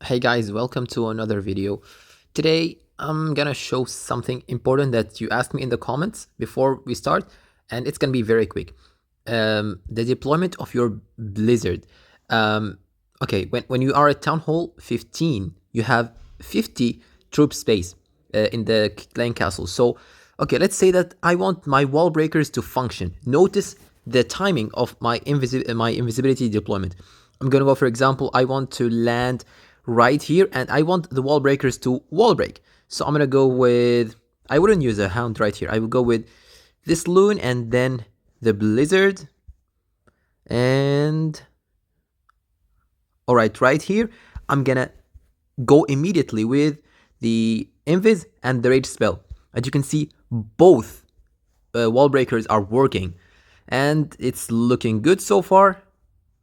Hey guys, welcome to another video. Today I'm gonna show something important that you asked me in the comments before we start, and it's gonna be very quick. The deployment of your Blizzard. Okay, when you are at Town Hall 15, you have 50 troop space in the Clan Castle. So, okay, let's say that I want my wall breakers to function. Notice the timing of my invisibility deployment. I'm gonna go, for example, I want to land right here and I want the wall breakers to wall break. So I'm gonna go with, I wouldn't use a hound right here. I would go with this loon and then the blizzard. And all right here, I'm gonna go immediately with the invis and the rage spell. As you can see, both wall breakers are working and it's looking good so far.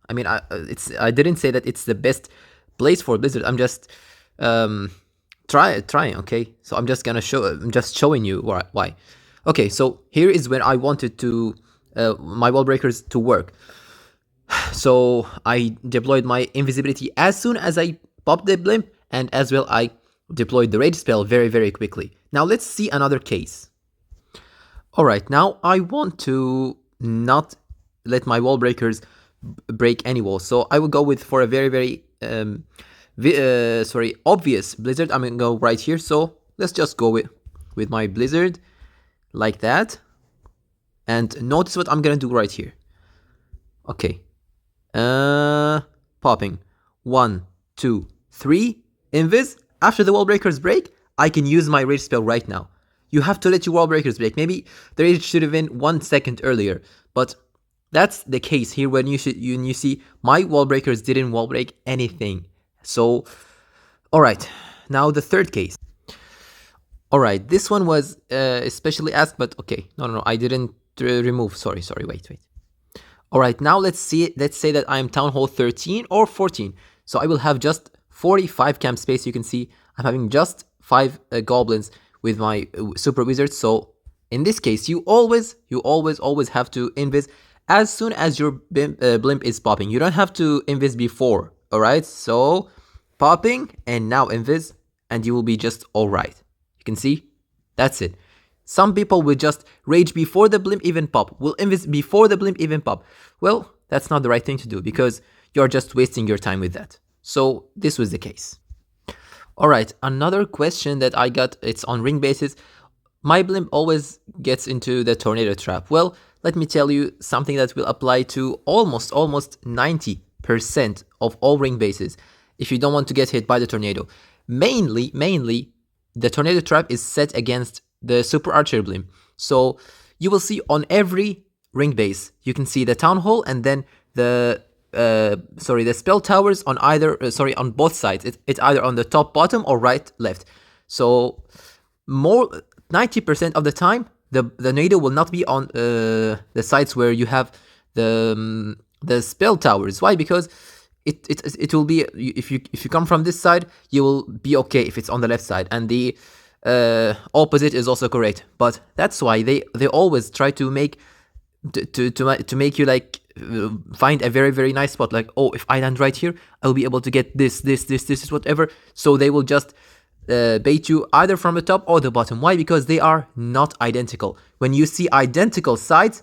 I mean, I didn't say that it's the best place for Blizzard. I'm just trying. Okay, so I'm just showing you why. Okay, so here is when I wanted to my wall breakers to work. So I deployed my invisibility as soon as I popped the blimp, and as well I deployed the rage spell very quickly. Now let's see another case. Alright, now I want to not let my wall breakers break any wall, so I will go with, for a very obvious blizzard, I'm gonna go right here. So let's just go with my blizzard like that, and notice what I'm gonna do right here. Okay, popping 1 2 3 invis. After the wall breakers break, I can use my rage spell right now. You have to let your wall breakers break. Maybe the rage should have been 1 second earlier, but that's the case here when you see my wall breakers didn't wall break anything. So, alright, now the third case. Alright, this one was especially asked, but okay, no, I didn't remove, sorry, wait. Alright, now let's say that I am Town Hall 13 or 14, so I will have just 45 camp space. You can see I'm having just 5 goblins with my super wizard. So in this case, you always have to invis as soon as your blimp is popping. You don't have to invis before. Alright, so popping and now invis, and you will be just alright. You can see, that's it. Some people will just rage before the blimp even pop, will invis before the blimp even pop. Well, that's not the right thing to do, because you're just wasting your time with that. So this was the case. Alright, another question that I got, it's on ring bases. My blimp always gets into the tornado trap. Well, let me tell you something that will apply to almost 90% of all ring bases if you don't want to get hit by the tornado. Mainly, the tornado trap is set against the super archer blimp. So you will see on every ring base, you can see the town hall and then the spell towers on either on both sides. It's either on the top, bottom, or right, left. So more 90% of the time, the tornado will not be on the sides where you have the spell towers. Why? Because it will be, if you come from this side, you will be okay if it's on the left side, and the opposite is also correct. But that's why they always try to make to make you like find a very nice spot, like, oh, if I land right here, I'll be able to get this is whatever. So they will just bait you either from the top or the bottom. Why? Because they are not identical. When you see identical sides,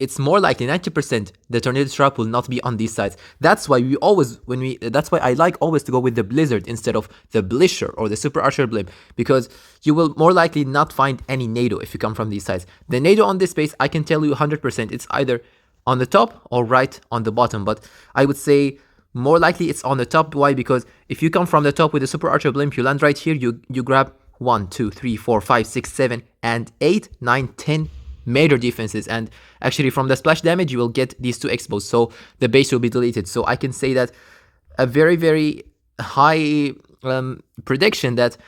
it's more likely 90% the tornado trap will not be on these sides. That's why that's why I like always to go with the blizzard instead of the blisher or the super archer blimp, because you will more likely not find any nado if you come from these sides. The nado on this space, I can tell you 100%, it's either on the top or right on the bottom, but I would say more likely it's on the top. Why? Because if you come from the top with the super archer blimp, you land right here, you grab 1 2 3 4 5 6 7 and 8 9 10 major defenses, and actually from the splash damage you will get these 2 exposed, so the base will be deleted. So I can say that a very high prediction that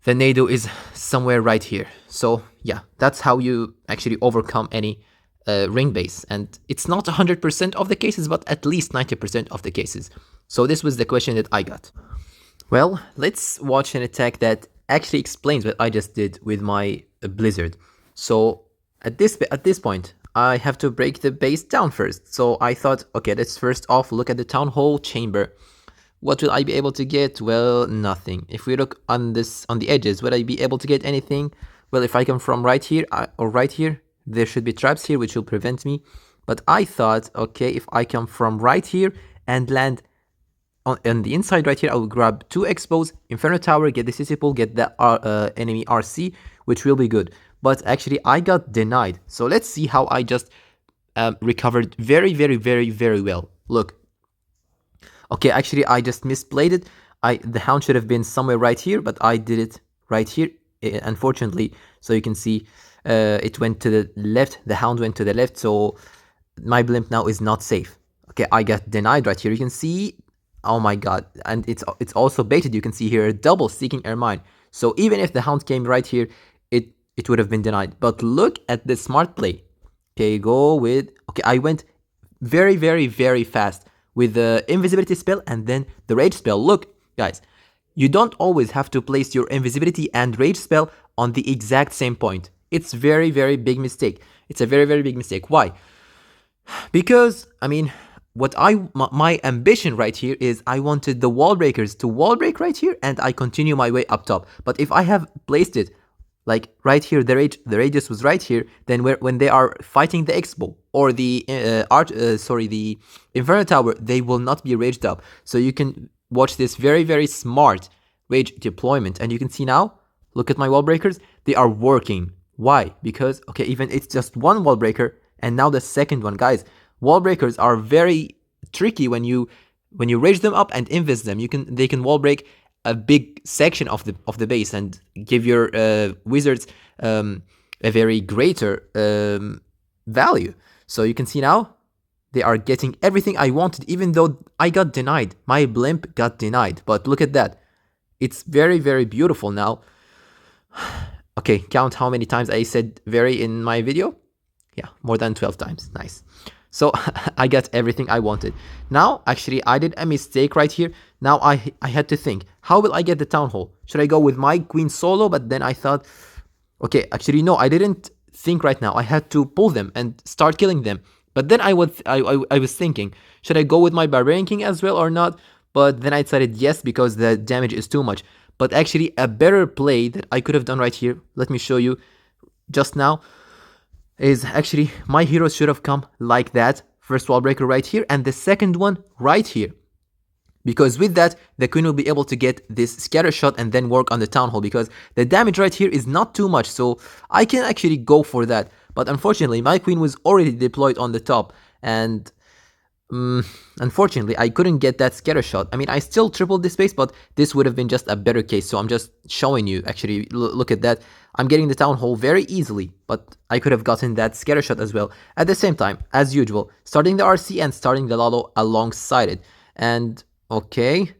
the nado is somewhere right here. So yeah, that's how you actually overcome any ring base, and it's not 100% of the cases, but at least 90% of the cases. So this was the question that I got. Well, let's watch an attack that actually explains what I just did with my blizzard. So at this point, I have to break the base down first. So I thought, okay, let's first off look at the town hall chamber. What will I be able to get? Well, nothing. If we look on the edges, will I be able to get anything? Well, if I come from right here or right here, there should be traps here which will prevent me. But I thought, okay, if I come from right here and land on the inside right here, I will grab 2 expos, Inferno Tower, get the CC pool, get the enemy RC, which will be good. But actually, I got denied. So let's see how I just recovered very, very, very, very well. Look. Okay, actually, I just misplayed it. The hound should have been somewhere right here, but I did it right here, unfortunately. So you can see it went to the left. The hound went to the left, so my blimp now is not safe. Okay, I got denied right here. You can see, oh my god, and it's also baited. You can see here a double seeking ermine. So even if the hound came right here, it would have been denied. But look at the smart play. Okay, go with, okay, I went very, very, very fast with the invisibility spell and then the rage spell. Look, guys, you don't always have to place your invisibility and rage spell on the exact same point. It's very, very big mistake. It's a very, very big mistake. Why? Because, I mean, my ambition right here is I wanted the wall breakers to wall break right here and I continue my way up top. But if I have placed it like right here, the radius was right here, then when they are fighting the Expo or the the Inferno Tower, they will not be raged up. So you can watch this very, very smart rage deployment. And you can see now, look at my wall breakers, they are working. Why? Because, okay, even it's just one wall breaker and now the second one. Guys, wall breakers are very tricky when you rage them up and invis them. They can wall break a big section of the base and give your wizards a very greater value. So you can see now they are getting everything I wanted, even though I got denied. My blimp got denied. But look at that. It's very, very beautiful now. Okay, count how many times I said very in my video. Yeah, more than 12 times. Nice. So I got everything I wanted. Now, actually, I did a mistake right here. Now I had to think, how will I get the Town Hall? Should I go with my queen solo? But then I thought, okay, actually, no, I didn't think right now. I had to pull them and start killing them. But then I was thinking, should I go with my Barbarian King as well or not? But then I decided yes, because the damage is too much. But actually, a better play that I could have done right here, let me show you just now, is actually my heroes should have come like that. First wall breaker right here and the second one right here. Because with that, the queen will be able to get this scatter shot and then work on the Town Hall, because the damage right here is not too much, so I can actually go for that. But unfortunately, my queen was already deployed on the top, and unfortunately, I couldn't get that scatter shot. I mean, I still tripled this base, but this would have been just a better case, so I'm just showing you. Actually, look at that. I'm getting the Town Hall very easily, but I could have gotten that scatter shot as well. At the same time, as usual, starting the RC and starting the Lalo alongside it. And okay,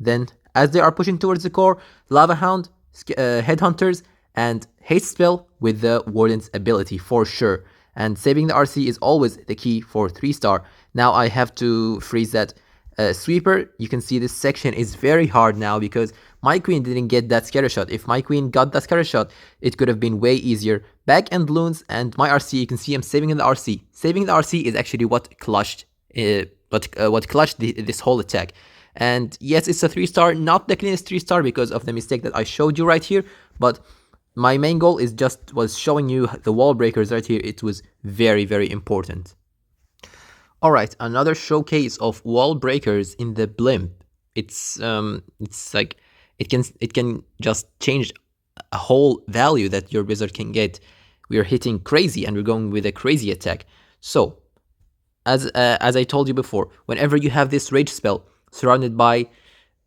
then as they are pushing towards the core, Lava Hound, Headhunters, and Haste Spell with the Warden's ability for sure. And saving the RC is always the key for 3-star. Now I have to freeze that sweeper. You can see this section is very hard now because my queen didn't get that scatter shot. If my queen got that scatter shot, it could have been way easier. Back end loons and my RC, you can see I'm saving in the RC. Saving the RC is actually what clutched this whole attack. And yes, it's a 3-star, not the cleanest 3-star because of the mistake that I showed you right here, but my main goal was showing you the wall breakers right here. It was very, very important. Alright, another showcase of wall breakers in the blimp. It's like it can just change a whole value that your wizard can get. We are hitting crazy and we're going with a crazy attack. So as I told you before, whenever you have this rage spell surrounded by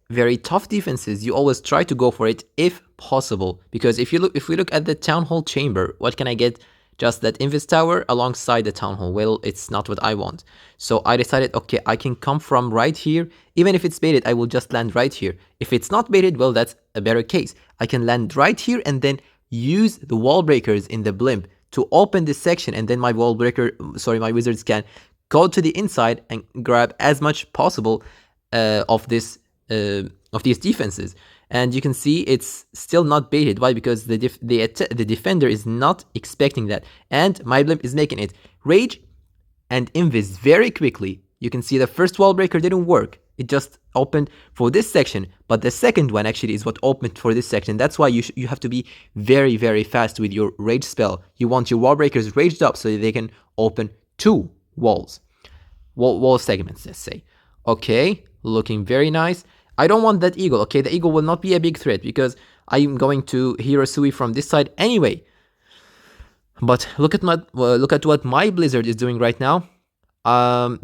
very tough defenses, you always try to go for it if possible. Because if we look at the Town Hall chamber, what can I get? Just that Invis Tower alongside the Town Hall. Well, it's not what I want. So I decided, okay, I can come from right here. Even if it's baited, I will just land right here. If it's not baited, well, that's a better case. I can land right here and then use the wall breakers in the blimp to open this section, and then my my wizards can go to the inside and grab as much possible of these defenses. And you can see it's still not baited. Why? Because the defender is not expecting that. And my blimp is making it. Rage and Invis very quickly. You can see the first wall breaker didn't work. it just opened for this section, but the second one actually is what opened for this section. That's why you have to be very, very fast with your rage spell. You want your wall breakers raged up so that they can open 2 wall segments, let's say. Okay, looking very nice. I don't want that eagle. Okay, the eagle will not be a big threat because I'm going to Hirosui from this side anyway. But look at what my Blizzard is doing right now.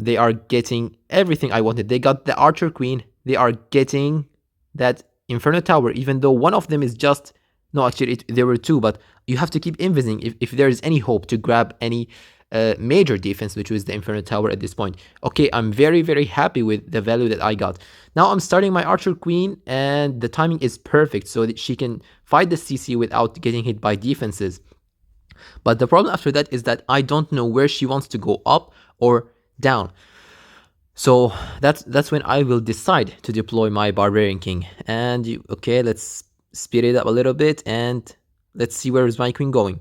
They are getting everything I wanted. They got the Archer Queen. They are getting that Inferno Tower, even though one of them is just... No, actually, there were 2, but you have to keep invising if there is any hope to grab any major defense, which was the Inferno Tower at this point. Okay, I'm very, very happy with the value that I got. Now I'm starting my Archer Queen, and the timing is perfect so that she can fight the CC without getting hit by defenses. But the problem after that is that I don't know where she wants to go, up or down. So that's when I will decide to deploy my Barbarian King. And okay, let's speed it up a little bit and let's see where is my queen going.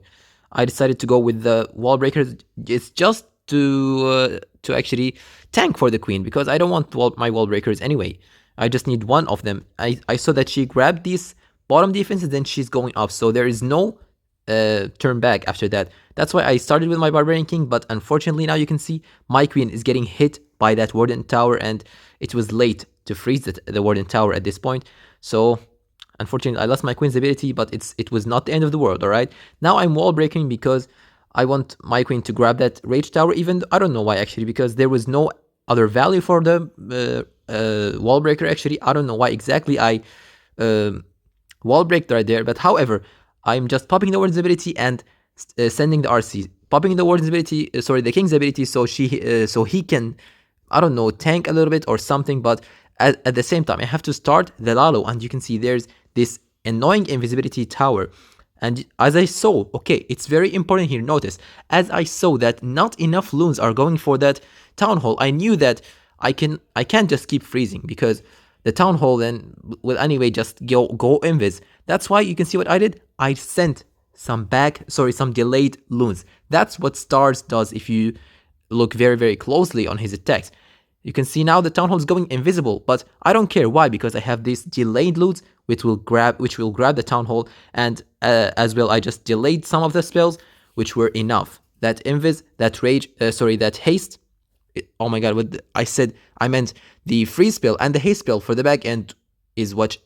I decided to go with the wall breakers. It's just to actually tank for the queen because I don't want my wall breakers anyway. I just need one of them. I saw that she grabbed these bottom defenses, then she's going up. So there is no turn back after that. That's why I started with my Barbarian King, but unfortunately now you can see my queen is getting hit by that Warden Tower, and it was late to freeze the Warden Tower at this point. So unfortunately I lost my queen's ability, but it was not the end of the world, alright? Now I'm wall breaking because I want my queen to grab that Rage Tower, even though, I don't know why actually, because there was no other value for the wall breaker actually. I don't know why exactly I wall breaked right there, but however, I'm just popping the Warden's ability and sending the RC. Popping the Warden's ability, the King's ability, so he can, I don't know, tank a little bit or something. But at the same time, I have to start the Lalo, and you can see there's this annoying invisibility tower. And as I saw, okay, it's very important here. Notice, as I saw that not enough loons are going for that Town Hall, I knew that I can't just keep freezing because the Town Hall then will anyway just go invis. That's why you can see what I did. I sent some delayed loons. That's what Stars does if you look very, very closely on his attacks. You can see now the Town Hall is going invisible, but I don't care why, because I have these delayed loons which will grab the Town Hall, and as well I just delayed some of the spells which were enough. That invis, that rage, that haste. Oh my god, what I said, I meant the freeze spell and the haste spell for the back end is what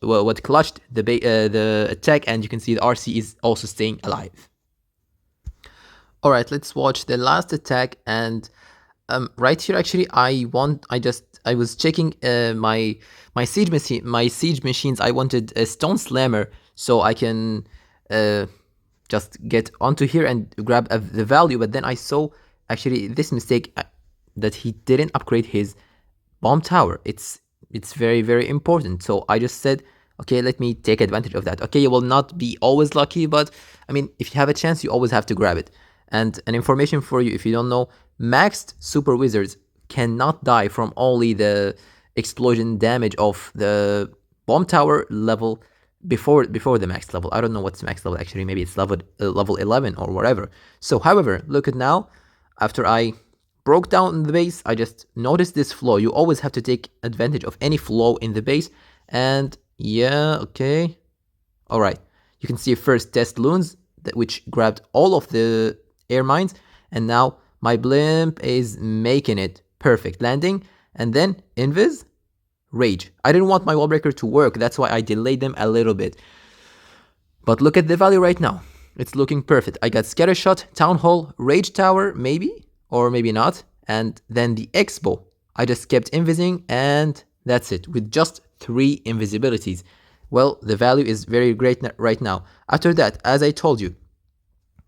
clutched the attack, and you can see the RC is also staying alive. Alright, let's watch the last attack, and right here actually I was checking my siege machines. I wanted a Stone Slammer so I can just get onto here and grab the value, but then I saw actually this mistake that he didn't upgrade his bomb tower. It's very, very important. So I just said, okay, let me take advantage of that. Okay, you will not be always lucky, but I mean, if you have a chance, you always have to grab it. And an information for you, if you don't know, maxed super wizards cannot die from only the explosion damage of the bomb tower level before the max level. I don't know what's max level actually. Maybe it's level 11 or whatever. So, however, look at now. After I broke down the base, I just noticed this flaw. You always have to take advantage of any flaw in the base. And yeah, okay. Alright, you can see first test loons, which grabbed all of the air mines. And now my blimp is making it perfect. Landing, and then invis, rage. I didn't want my wall breaker to work, that's why I delayed them a little bit. But look at the value right now. It's looking perfect. I got scatter shot, town hall, rage tower, maybe, or maybe not, and then the expo. I just kept invising, and that's it, with just 3 invisibilities. Well, the value is very great right now. After that, as I told you,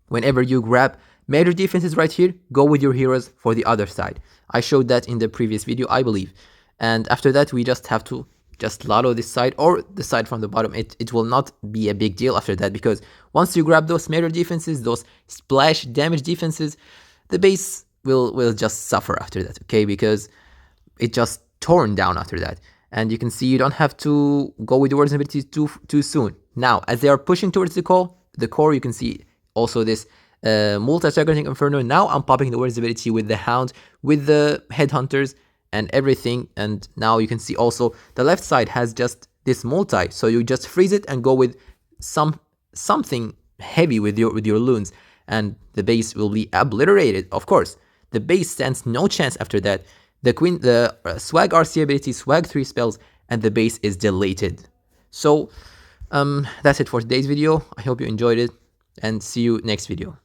whenever you grab major defenses right here, go with your heroes for the other side. I showed that in the previous video, I believe. And after that, we just have to just lotto this side or the side from the bottom. It will not be a big deal after that, because once you grab those major defenses, those splash damage defenses, the base will just suffer after that, okay? Because it just torn down after that. And you can see you don't have to go with the words and abilities too soon. Now, as they are pushing towards the core, you can see also this multi-targeting inferno. Now I'm popping the words ability with the hound, with the headhunters, and everything. And now you can see also the left side has just this multi, so you just freeze it and go with something heavy with your loons, and the base will be obliterated. Of course, the base stands no chance after that. The swag RC ability, swag 3 spells, and the base is deleted. So that's it for today's video. I hope you enjoyed it, and see you next video.